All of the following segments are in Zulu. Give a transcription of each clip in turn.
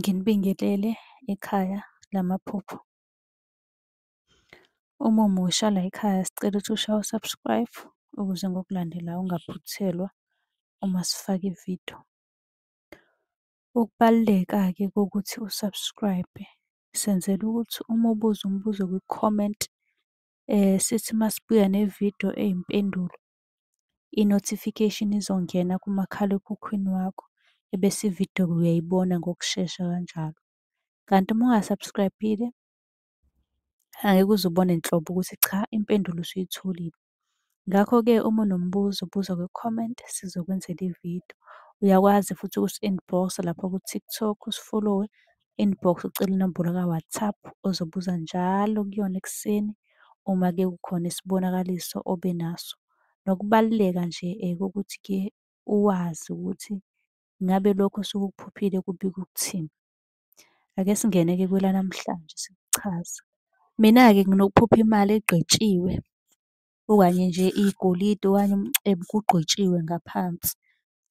Nginibingelele ekhaya lamaphupho. Uma umusha la ekhaya sicela ukuthi ushaye u-subscribe ukuze ngokulandelayo ungaphuthelwa uma sifaka ividiyo. Ukubaluleka-ke kokuthi u-subscribe senzela ukuthi uma ubuza umbuzo kwi-comment sithi masibuya nevidiyo eyimpendulo, i-notification izongena kumakhalekhukhwini wakho ebese ividiyo uyayibona ngokushesha kanjalo. Kanti uma unga-subscribe-ile angeke uze ubone nhlobo ukuthi cha impendulo usuyitholile. Ngakho-ke uma unombuzo buza kwi-comment sizokwenzela ividiyo. Uyakwazi futhi ukusi-inbox-a lapha ku-TikTok usi-follow-we, inbox ucele inombolo ka-WhatsApp ozobuza njalo kuyona ekuseni uma-ke kukhona isibonakaliso obenaso. Nokubaluleka nje kokuthi-ke uwazi ukuthi ngabe lokho osuke ukuphuphile kubika ukuthini. Ake singene-ke kwelanamhlanje sikuchaze. Mina-ke nginokuphupha imali egqitshiwe, okanye nje igolide okanye umcebo kugqitshiwe ngaphansi.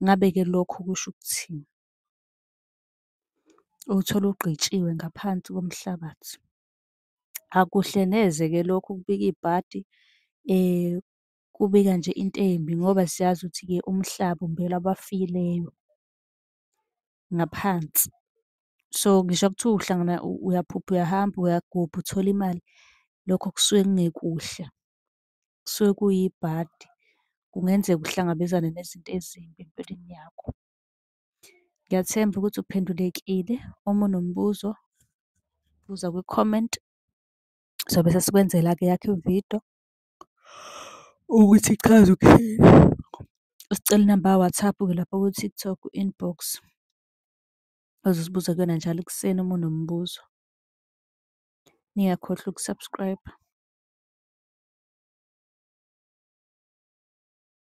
Ngabe-ke lokho kusho ukuthini? Uthole ugqitshiwe ngaphansi komhlabathi. Akuhle neze-ke lokho kubika ibhadi, kubika nje into embi ngoba siyazi ukuthi-ke umhlaba umbelwa abafileyo ngaphansi. So ngisho kuthiwa uhlangana uyaphupha uyahamba uyagubha uthola imali, lokho kusuke kungekuhle, kusuke kuyibhadi. Kungenzeka uhlangabezane nezinto ezimbi empilweni yakho. Ngiyathemba ukuthi uphendulekile. Uma unombuzo buza kwi-comment sobe sesikwenzela-ke yakho ividiyo ukuthi ichaze ukuthini. Usicela inamba ya-WhatsApp-ke lapha ku-TikTok inbox ozosibuza kuyona njalo ekuseni uma unombuzo. Ningakhohlwa uku-subscribe-a.